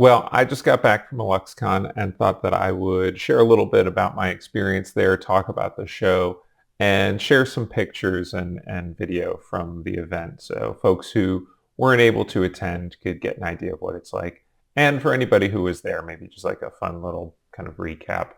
Well, I just got back from Alexcon and thought that I would share a little bit about my experience there, talk about the show, and share some pictures and video from the event. So folks who weren't able to attend could get an idea of what it's like. And for anybody who was there, maybe just like a fun little kind of recap.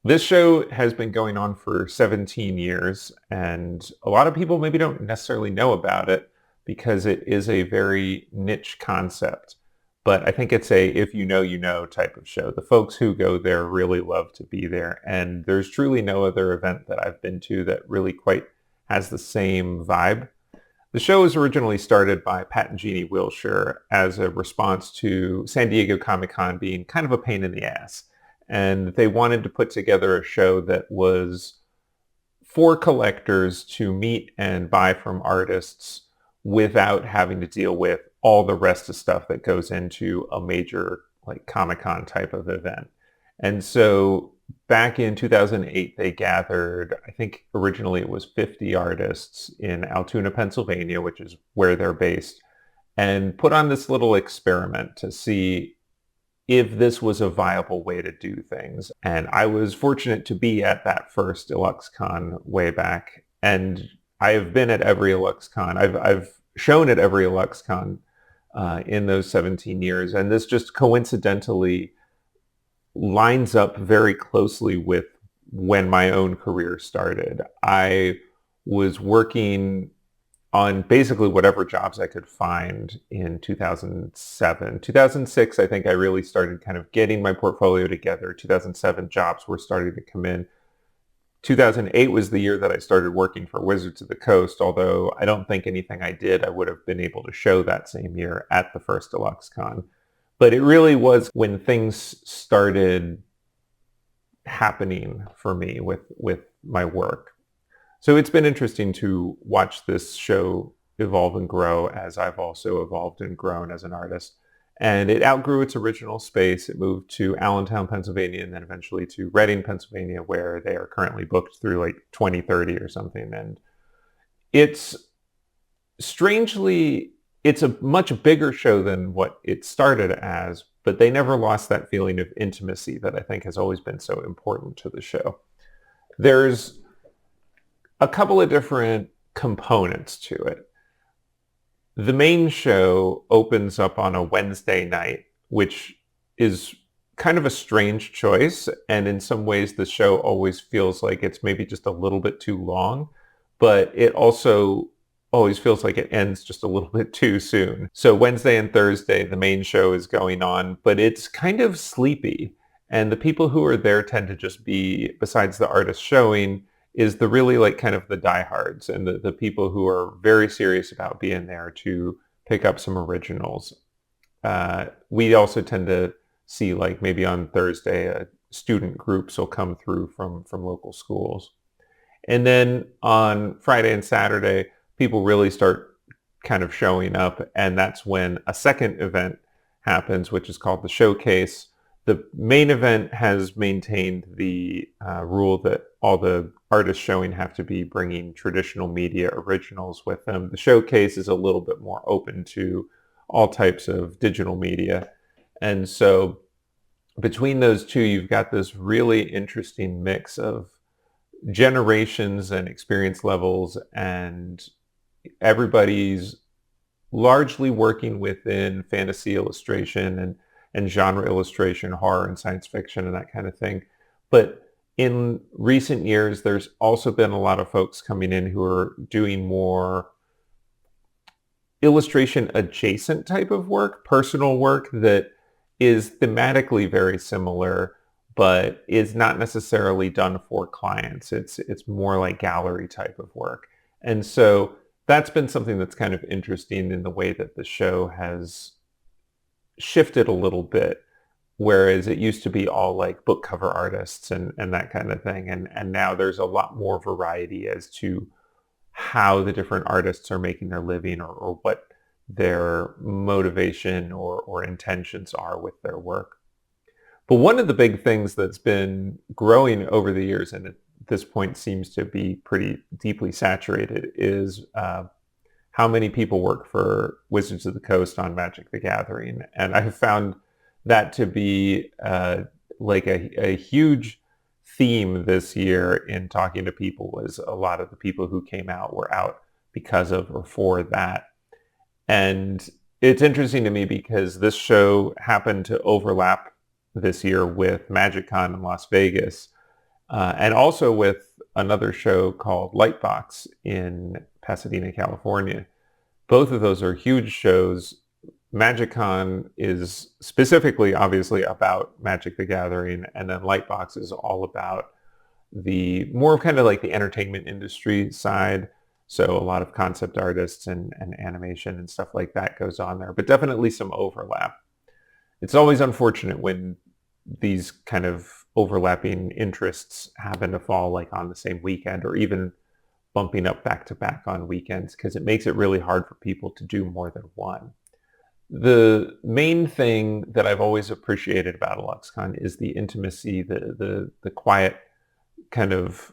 This show has been going on for 17 years, and a lot of people maybe don't necessarily know about it because it is a very niche concept. But I think it's a if you know, you know type of show. The folks who go there really love to be there, and there's truly no other event that I've been to that really quite has the same vibe. The show was originally started by Pat and Jeannie Wilshire as a response to San Diego Comic-Con being kind of a pain in the ass. And they wanted to put together a show that was for collectors to meet and buy from artists without having to deal with all the rest of stuff that goes into a major like Comic-Con type of event. And so back in 2008, they gathered, I think originally it was 50 artists in Altoona, Pennsylvania, which is where they're based, and put on this little experiment to see if this was a viable way to do things. And I was fortunate to be at that first Illuxcon way back. And I have been at every Illuxcon. I've shown at every Illuxcon in those 17 years. And this just coincidentally lines up very closely with when my own career started. I was working on basically whatever jobs I could find in 2007. 2006, I think I really started kind of getting my portfolio together. 2007, jobs were starting to come in. 2008 was the year that I started working for Wizards of the Coast, although I don't think anything I did I would have been able to show that same year at the first Illuxcon. But it really was when things started happening for me with my work. So it's been interesting to watch this show evolve and grow as I've also evolved and grown as an artist. And it outgrew its original space. It moved to Allentown, Pennsylvania, and then eventually to Reading, Pennsylvania, where they are currently booked through like 2030 or something. And it's strangely, it's a much bigger show than what it started as, but they never lost that feeling of intimacy that I think has always been so important to the show. There's a couple of different components to it. The main show opens up on a Wednesday night, which is kind of a strange choice. And in some ways, the show always feels like it's maybe just a little bit too long, but it also always feels like it ends just a little bit too soon. So Wednesday and Thursday, the main show is going on, but it's kind of sleepy. And the people who are there tend to just be, besides the artist showing, is the really like kind of the diehards and the people who are very serious about being there to pick up some originals. We also tend to see like maybe on Thursday, student groups will come through from local schools. And then on Friday and Saturday, people really start kind of showing up. And that's when a second event happens, which is called the Showcase. The main event has maintained the rule that all the artists showing have to be bringing traditional media originals with them. The Showcase is a little bit more open to all types of digital media. And so between those two, you've got this really interesting mix of generations and experience levels, and everybody's largely working within fantasy illustration and genre illustration, horror and science fiction and that kind of thing. But in recent years, there's also been a lot of folks coming in who are doing more illustration adjacent type of work, personal work that is thematically very similar, but is not necessarily done for clients. It's more like gallery type of work. And so that's been something that's kind of interesting in the way that the show has shifted a little bit, whereas it used to be all like book cover artists and that kind of thing. And now there's a lot more variety as to how the different artists are making their living or what their motivation or intentions are with their work. But one of the big things that's been growing over the years, and at this point seems to be pretty deeply saturated, is how many people work for Wizards of the Coast on Magic the Gathering. And I've found that to be like a huge theme this year in talking to people was a lot of the people who came out were out because of or for that. And it's interesting to me because this show happened to overlap this year with MagicCon in Las Vegas, and also with another show called Lightbox in Pasadena, California. Both of those are huge shows. MagicCon is specifically, obviously, about Magic the Gathering, and then Lightbox is all about the more kind of like the entertainment industry side. So a lot of concept artists and animation and stuff like that goes on there, but definitely some overlap. It's always unfortunate when these kind of overlapping interests happen to fall like on the same weekend or even bumping up back to back on weekends because it makes it really hard for people to do more than one. The main thing that I've always appreciated about Alexcon is the intimacy, the quiet kind of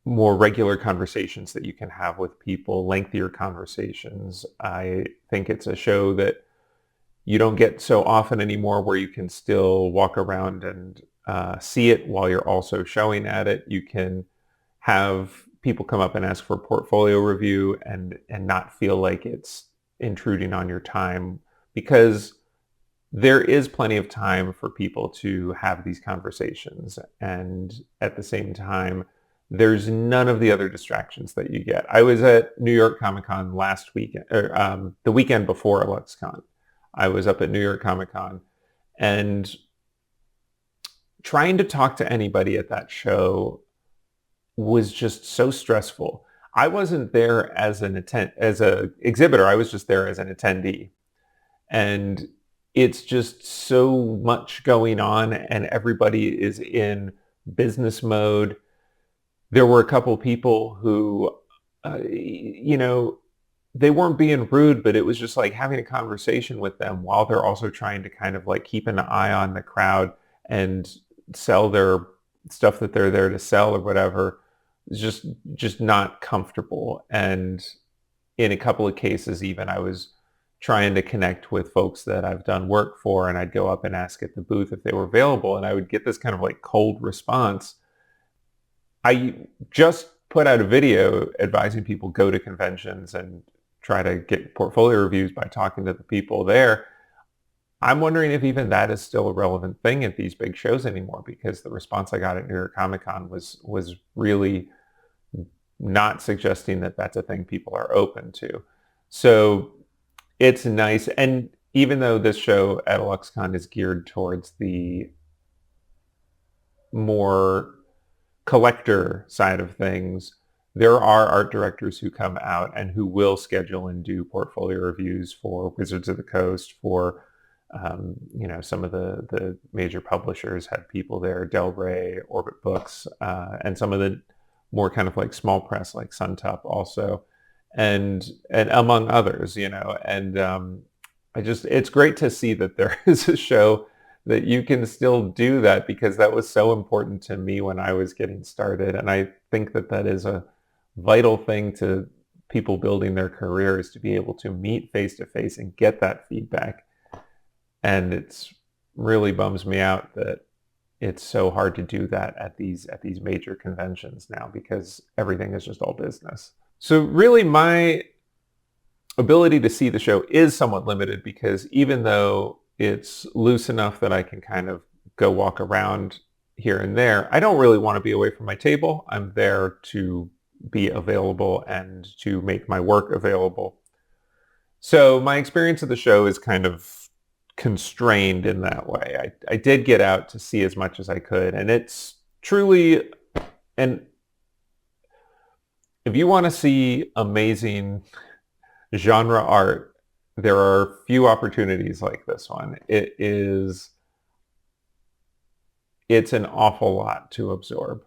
more regular conversations that you can have with people, lengthier conversations. I think it's a show that you don't get so often anymore where you can still walk around and see it while you're also showing at it. You can have people come up and ask for a portfolio review and not feel like it's intruding on your time, because there is plenty of time for people to have these conversations. And at the same time, there's none of the other distractions that you get. I was at New York Comic Con last weekend, or the weekend before Alexcon. I was up at New York Comic Con, and trying to talk to anybody at that show was just so stressful. I wasn't there as an exhibitor. I was just there as an attendee. And it's just so much going on and everybody is in business mode. There were a couple people who, they weren't being rude, but it was just like having a conversation with them while they're also trying to kind of like keep an eye on the crowd and sell their stuff that they're there to sell or whatever. It's just not comfortable. And in a couple of cases, even I was trying to connect with folks that I've done work for, and I'd go up and ask at the booth if they were available, and I would get this kind of like cold response. I just put out a video advising people go to conventions and try to get portfolio reviews by talking to the people there. I'm wondering if even that is still a relevant thing at these big shows anymore, because the response I got at New York Comic Con was really not suggesting that that's a thing people are open to. So it's nice. And even though this show at Alexcon is geared towards the more collector side of things, there are art directors who come out and who will schedule and do portfolio reviews for Wizards of the Coast, for some of the major publishers had people there, Del Rey, Orbit Books, and some of the more kind of like small press like Suntup also, and among others, and it's great to see that there is a show that you can still do that, because that was so important to me when I was getting started. And I think that that is a vital thing to people building their careers, to be able to meet face to face and get that feedback. And it's really bums me out that it's so hard to do that at these major conventions now, because everything is just all business. So really my ability to see the show is somewhat limited, because even though it's loose enough that I can kind of go walk around here and there, I don't really want to be away from my table. I'm there to be available and to make my work available. So my experience of the show is kind of constrained in that way. I did get out to see as much as I could, and it's truly, and if you want to see amazing genre art, there are few opportunities like this one. It's an awful lot to absorb.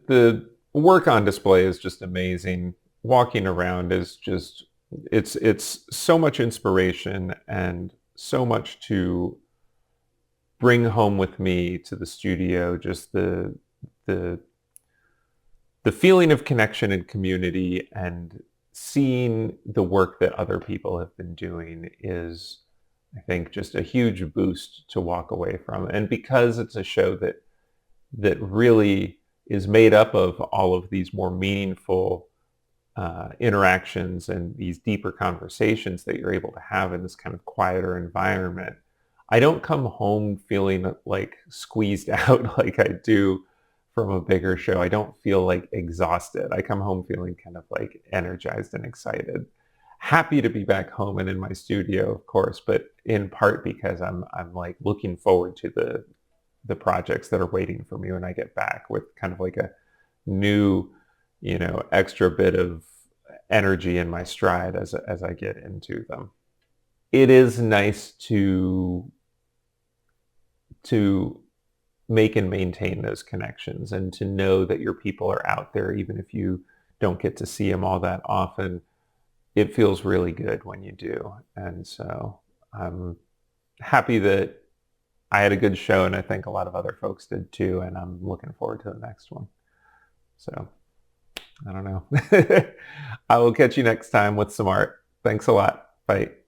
The work on display is just amazing. Walking around is just, it's so much inspiration and so much to bring home with me to the studio. Just the feeling of connection and community, and seeing the work that other people have been doing is I think just a huge boost to walk away from. And because it's a show that really is made up of all of these more meaningful interactions and these deeper conversations that you're able to have in this kind of quieter environment, I don't come home feeling like squeezed out like I do from a bigger show. I don't feel like exhausted. I come home feeling kind of like energized and excited. Happy to be back home and in my studio, of course, but in part because I'm like looking forward to the projects that are waiting for me when I get back with kind of like a new, extra bit of energy in my stride as I get into them. It is nice to make and maintain those connections and to know that your people are out there, even if you don't get to see them all that often. It feels really good when you do. And so I'm happy that I had a good show, and I think a lot of other folks did too, and I'm looking forward to the next one. So I don't know. I will catch you next time with some art. Thanks a lot. Bye.